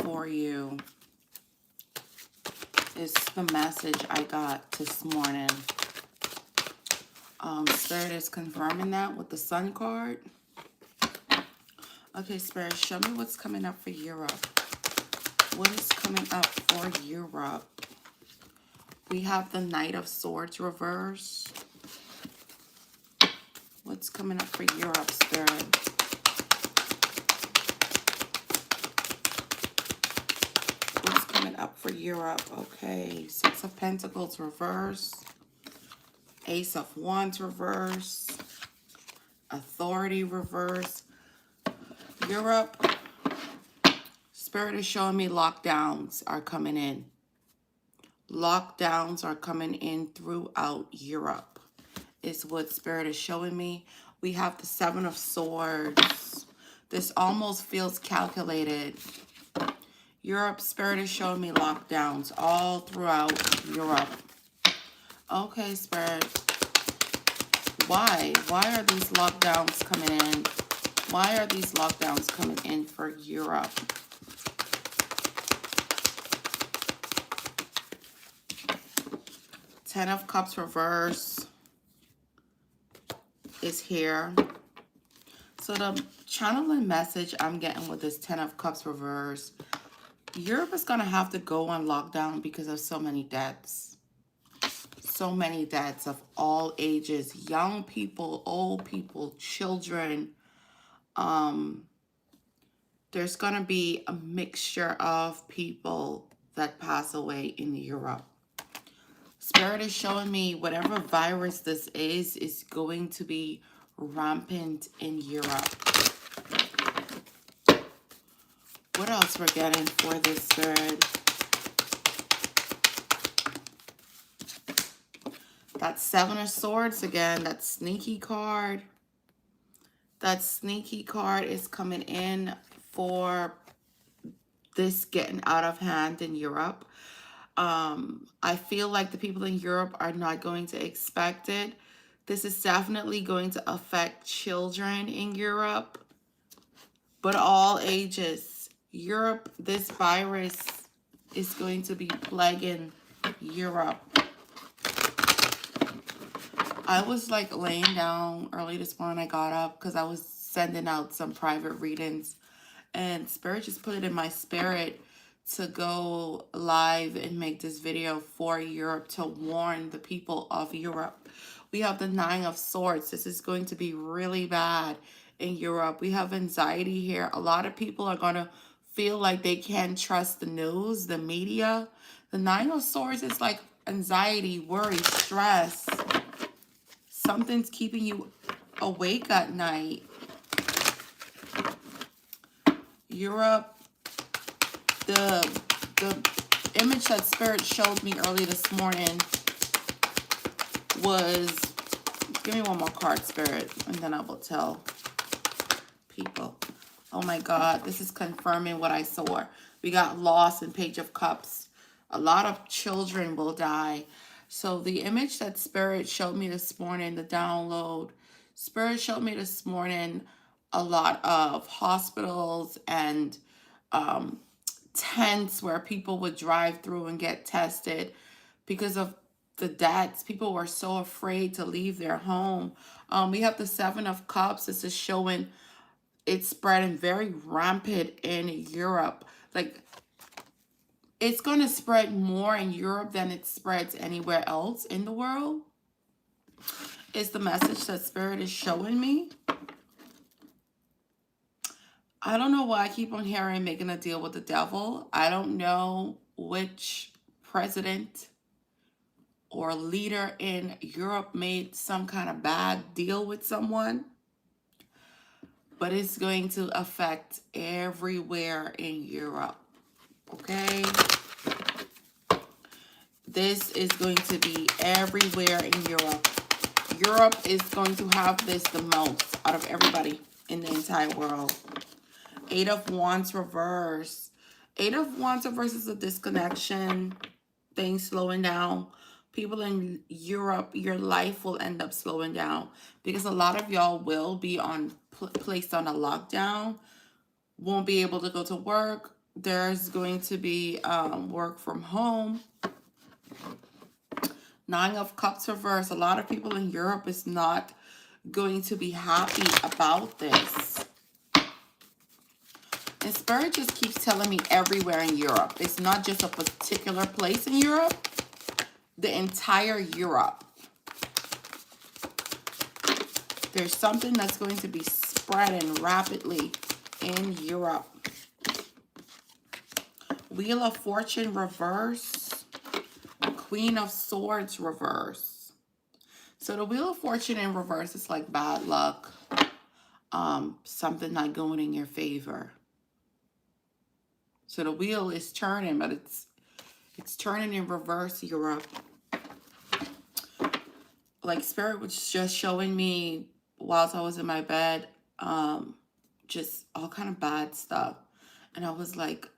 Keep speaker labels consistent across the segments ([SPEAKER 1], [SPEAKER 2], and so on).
[SPEAKER 1] for you is the message I got this morning. Spirit is confirming that with the Sun card. Okay, Spirit, show me what's coming up for Europe. What is coming up for Europe? We have the Knight of Swords reverse. What's coming up for Europe, Spirit? What's coming up for Europe? Okay, Six of Pentacles reverse. Ace of Wands reverse. Authority reverse. Europe, Spirit is showing me lockdowns are coming in. Lockdowns are coming in throughout Europe is what Spirit is showing me. We have the Seven of Swords. This almost feels calculated. Europe, Spirit is showing me lockdowns all throughout Europe. Okay, Spirit. Why? Why are these lockdowns coming in? Why are these lockdowns coming in for Europe? Ten of Cups reverse is here. So the channeling message I'm getting with this Ten of Cups reverse, Europe is going to have to go on lockdown because of so many deaths. So many deaths of all ages, young people, old people, children. There's going to be a mixture of people that pass away in Europe. Spirit is showing me whatever virus this is going to be rampant in Europe. What else we're getting for this, Spirit? That Seven of Swords again, that sneaky card. That sneaky card is coming in for this getting out of hand in Europe. I feel like the people in Europe are not going to expect it. This is definitely going to affect children in Europe, but all ages. Europe, this virus is going to be plaguing Europe. I was like laying down early this morning. I got up because I was sending out some private readings, and Spirit just put it in my spirit to go live and make this video for Europe to warn the people of Europe. We have the Nine of Swords. This is going to be really bad in Europe. We have anxiety here. A lot of people are going to feel like they can't trust the news, the media. The Nine of Swords is like anxiety, worry, stress. Something's keeping you awake at night. Europe, the image that Spirit showed me early this morning was, give me one more card, Spirit, and then I will tell people. Oh my God, this is confirming what I saw. We got lost in Page of Cups. A lot of children will die. So the image that Spirit showed me this morning, the download, Spirit showed me this morning a lot of hospitals and tents where people would drive through and get tested because of the deaths. People were so afraid to leave their home. We have the Seven of Cups. This is showing it's spreading very rampant in Europe. Like, it's going to spread more in Europe than it spreads anywhere else in the world. Is the message that Spirit is showing me. I don't know why I keep on hearing making a deal with the devil. I don't know which president or leader in Europe made some kind of bad deal with someone, but it's going to affect everywhere in Europe. Okay? This is going to be everywhere in Europe. Europe is going to have this the most out of everybody in the entire world. Eight of Wands reverse. Eight of Wands reverse is a disconnection, things slowing down. People in Europe, your life will end up slowing down because a lot of y'all will be on placed on a lockdown, won't be able to go to work, There's going to be work from home. Nine of Cups reverse. A lot of people in Europe is not going to be happy about this. And Spirit just keeps telling me everywhere in Europe. It's not just a particular place in Europe. The entire Europe. There's something that's going to be spreading rapidly in Europe. Wheel of Fortune reverse. Queen of Swords reverse. So the Wheel of Fortune in reverse is like bad luck. Something not going in your favor. So the wheel is turning, but it's turning in reverse, Europe. Like Spirit was just showing me whilst I was in my bed, just all kind of bad stuff. And I was like,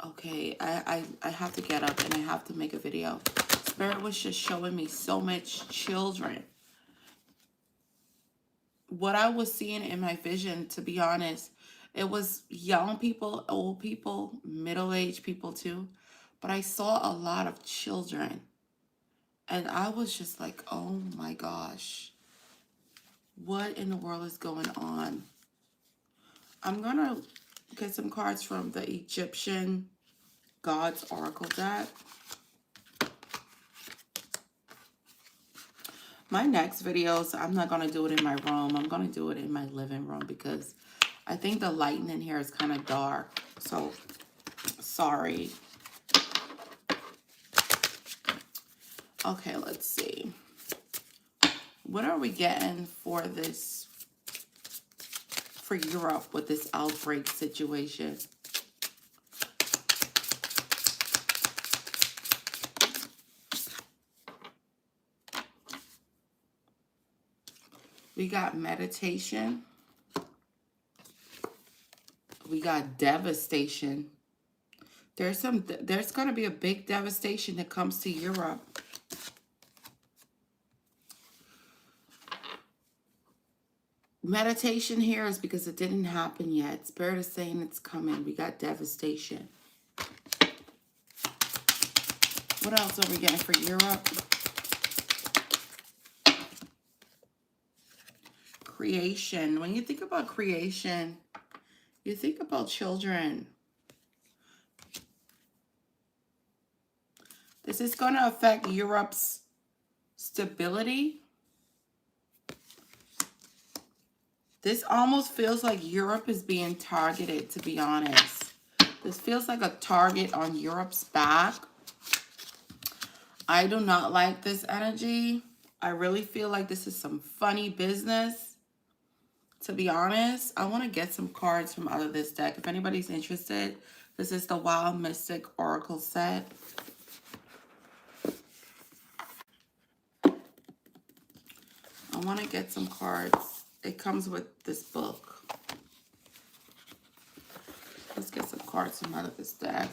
[SPEAKER 1] okay, I have to get up and I have to make a video. Spirit was just showing me so much children. What I was seeing in my vision, to be honest, it was young people, old people, middle-aged people too. But I saw a lot of children. And I was just like, oh my gosh. What in the world is going on? I'm going to get some cards from the Egyptian Gods Oracle deck. My next videos, I'm not going to do it in my room. I'm going to do it in my living room because I think the lighting in here is kind of dark. So, sorry. Okay, let's see. What are we getting for this, for Europe with this outbreak situation? We got meditation. We got devastation. There's going to be a big devastation that comes to Europe. Meditation here is because it didn't happen yet. Spirit is saying it's coming. We got devastation. What else are we getting for Europe? Creation. When you think about creation, you think about children. This is going to affect Europe's stability. This almost feels like Europe is being targeted, to be honest. This feels like a target on Europe's back. I do not like this energy. I really feel like this is some funny business. To be honest, I want to get some cards from out of this deck. If anybody's interested, this is the Wild Mystic Oracle set. I want to get some cards. It comes with this book. Let's get some cards from out of this deck.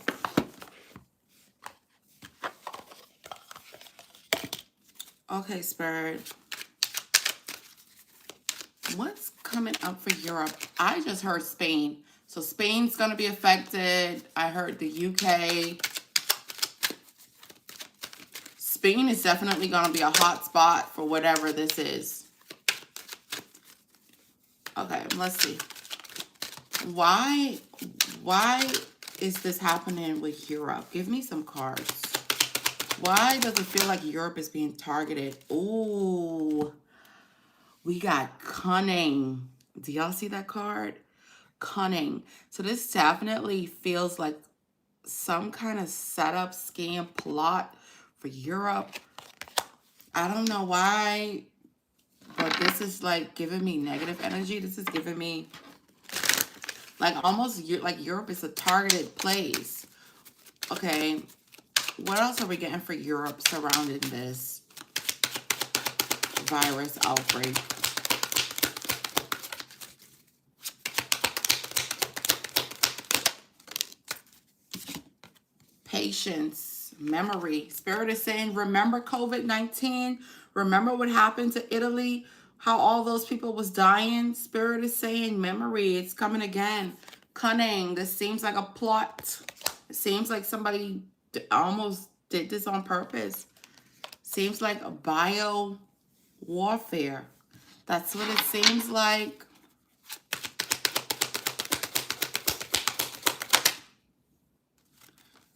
[SPEAKER 1] Okay, Spirit. What's coming up for Europe? I just heard Spain. So Spain's going to be affected. I heard the UK. Spain is definitely going to be a hot spot for whatever this is. Okay, let's see. Why is this happening with Europe? Give me some cards. Why does it feel like Europe is being targeted? Ooh. We got cunning. Do y'all see that card? Cunning. So this definitely feels like some kind of setup, scam, plot for Europe. I don't know why, but this is like giving me negative energy. This is giving me like almost like Europe is a targeted place. Okay. What else are we getting for Europe surrounding this virus outbreak? Patience, memory. Spirit is saying, remember COVID-19? Remember what happened to Italy? How all those people was dying? Spirit is saying, memory, it's coming again. Cunning. This seems like a plot. It seems like somebody almost did this on purpose. Seems like a bio warfare. That's what it seems like.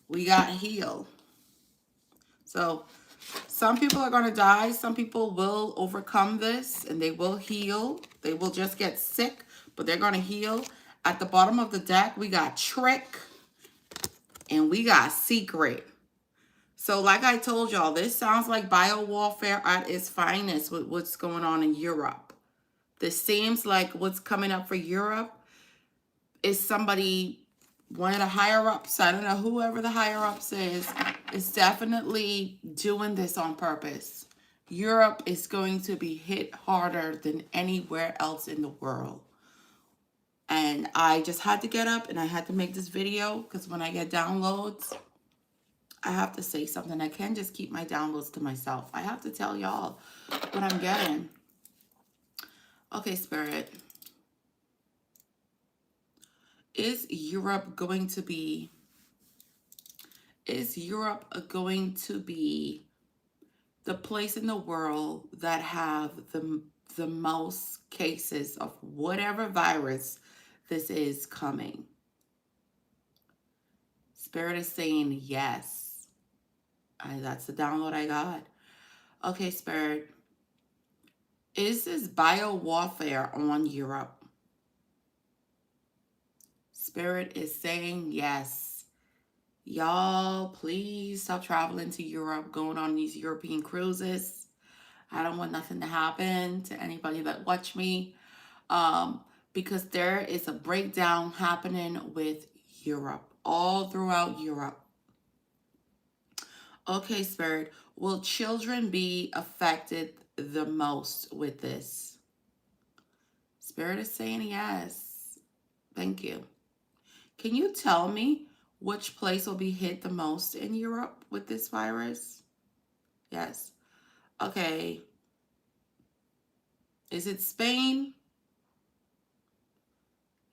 [SPEAKER 1] We got heal. So some people are going to die. Some people will overcome this and they will heal. They will just get sick, but they're going to heal. At the bottom of the deck, we got trick and we got secret. So like I told y'all, this sounds like bio warfare at its finest with what's going on in Europe. This seems like what's coming up for Europe is somebody, one of the higher ups, I don't know, whoever the higher ups is definitely doing this on purpose. Europe is going to be hit harder than anywhere else in the world. And I just had to get up and I had to make this video because when I get downloads, I have to say something. I can't just keep my downloads to myself. I have to tell y'all what I'm getting. Okay, Spirit. Is Europe going to be the place in the world that have the most cases of whatever virus this is coming? Spirit is saying yes. That's the download I got. Okay, Spirit. Is this bio warfare on Europe? Spirit is saying yes. Y'all, please stop traveling to Europe, going on these European cruises. I don't want nothing to happen to anybody that watch me. Because there is a breakdown happening with Europe, all throughout Europe. Okay, Spirit, will children be affected the most with this? Spirit is saying yes. Thank you. Can you tell me which place will be hit the most in Europe with this virus? Yes. Okay. Is it Spain?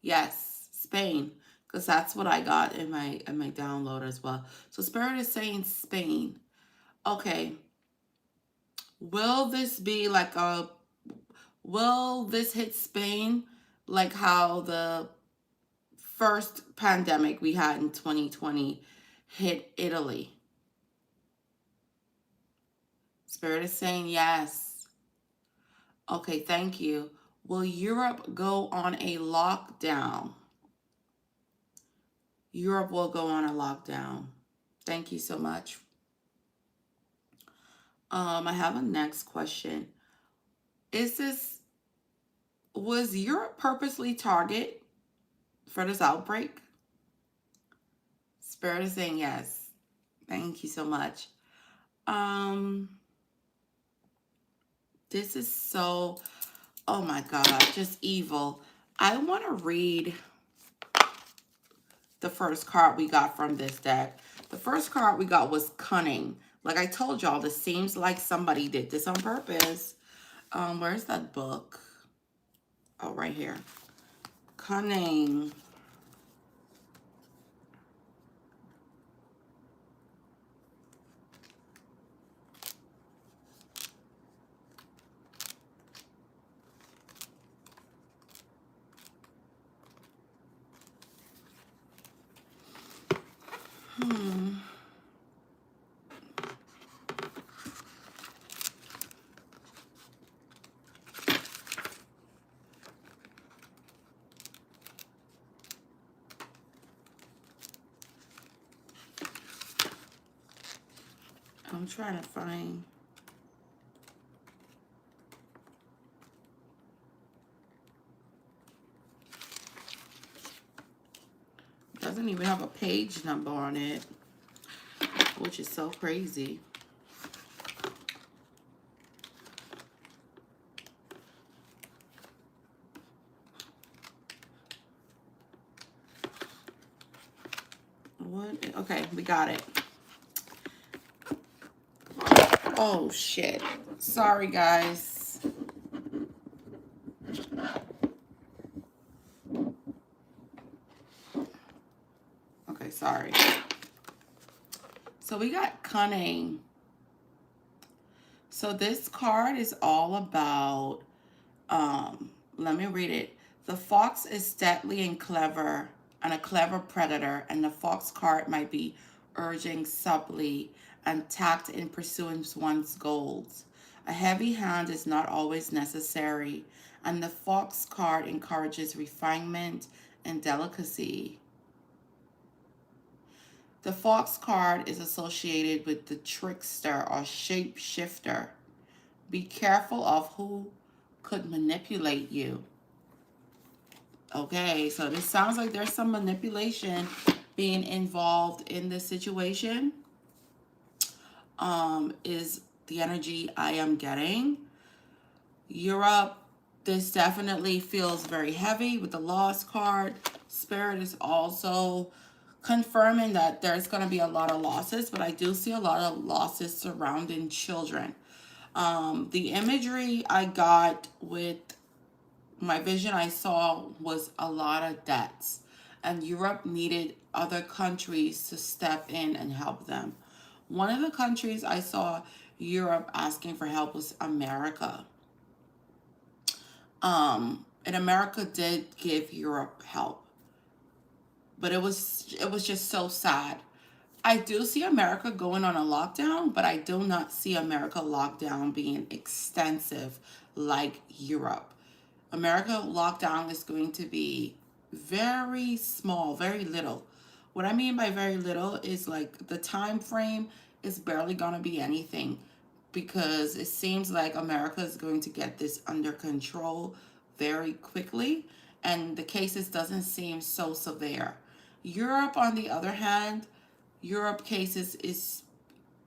[SPEAKER 1] Yes, Spain. Because that's what I got in my download as well. So Spirit is saying Spain. Okay. Will this be like will this hit Spain like how the first pandemic we had in 2020 hit Italy? Spirit is saying yes. Okay, thank you. Will Europe go on a lockdown? Europe will go on a lockdown. Thank you so much. I have a next question. Was Europe purposely targeted for this outbreak? Spirit is saying yes. Thank you so much. This is so, oh my God, just evil. I want to read the first card we got from this deck. The first card we got was cunning. Like I told y'all, this seems like somebody did this on purpose. Where's that book? Oh, right here. Cunning. I'm trying to find. Doesn't even have a page number on it, which is so crazy. What? Okay, we got it. Oh, shit. Sorry, guys. Okay, sorry. So we got cunning. So this card is all about, let me read it. The fox is deadly and clever, and a clever predator, and the fox card might be urging subtly and tact in pursuing one's goals. A heavy hand is not always necessary, and the fox card encourages refinement and delicacy. The fox card is associated with the trickster or shapeshifter. Be careful of who could manipulate you. Okay, so this sounds like there's some manipulation being involved in this situation. Is the energy I am getting. Europe, this definitely feels very heavy with the Lost card. Spirit is also confirming that there's going to be a lot of losses, but I do see a lot of losses surrounding children. The imagery I got with my vision I saw was a lot of debts, and Europe needed other countries to step in and help them. One of the countries I saw Europe asking for help was America. And America did give Europe help, but it was just so sad. I do see America going on a lockdown, but I do not see America lockdown being extensive like Europe. America lockdown is going to be very small, very little. What I mean by very little is like the time frame is barely going to be anything, because it seems like America is going to get this under control very quickly, and the cases doesn't seem so severe. Europe, on the other hand, Europe cases is,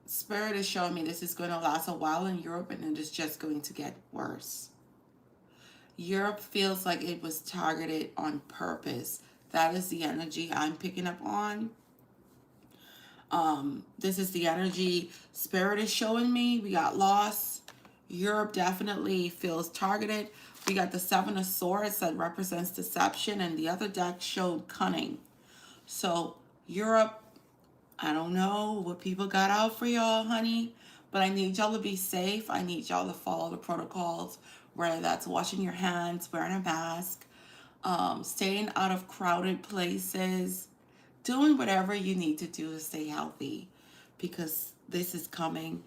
[SPEAKER 1] Spirit is showing me this is going to last a while in Europe, and it is just going to get worse. Europe feels like it was targeted on purpose. That is the energy I'm picking up on. This is the energy Spirit is showing me. We got loss. Europe definitely feels targeted. We got the Seven of Swords that represents deception, and the other deck showed cunning. So Europe, I don't know what people got out for y'all, honey, but I need y'all to be safe. I need y'all to follow the protocols, whether that's washing your hands, wearing a mask, staying out of crowded places, doing whatever you need to do to stay healthy, because this is coming.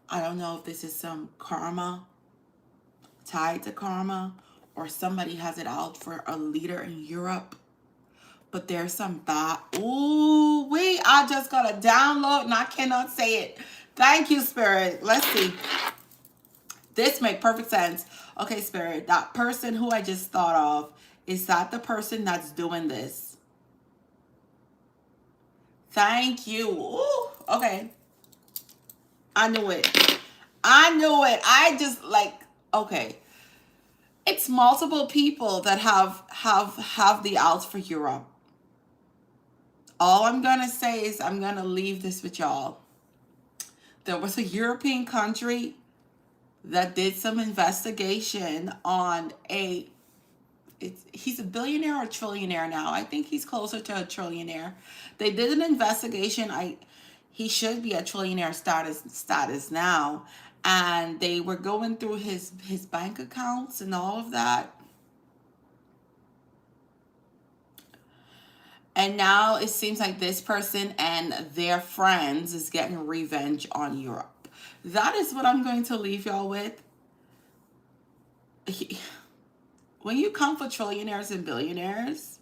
[SPEAKER 1] I don't know if this is some karma, tied to karma, or somebody has it out for a leader in Europe. But there's some bad. Ooh, wait, I just got a download and I cannot say it. Thank you, Spirit. Let's see. This makes perfect sense. Okay, Spirit, that person who I just thought of, is that the person that's doing this? Thank you. Ooh, okay. I knew it. I knew it. I just like, okay. It's multiple people that have the outs for Europe. All I'm going to say is I'm going to leave this with y'all. There was a European country that did some investigation on he's a billionaire or trillionaire now. I think he's closer to a trillionaire. They did an investigation. He should be a trillionaire status now. And they were going through his bank accounts and all of that. And now it seems like this person and their friends is getting revenge on Europe. That is what I'm going to leave y'all with. When you come for trillionaires and billionaires,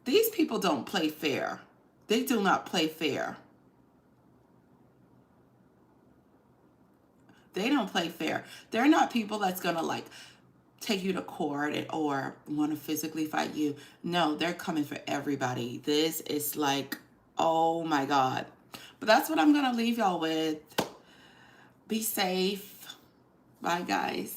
[SPEAKER 1] these people don't play fair. They do not play fair. They don't play fair. They're not people that's going to like take you to court or want to physically fight you. No, they're coming for everybody. This is like, oh my God. But that's what I'm going to leave y'all with. Be safe. Bye, guys.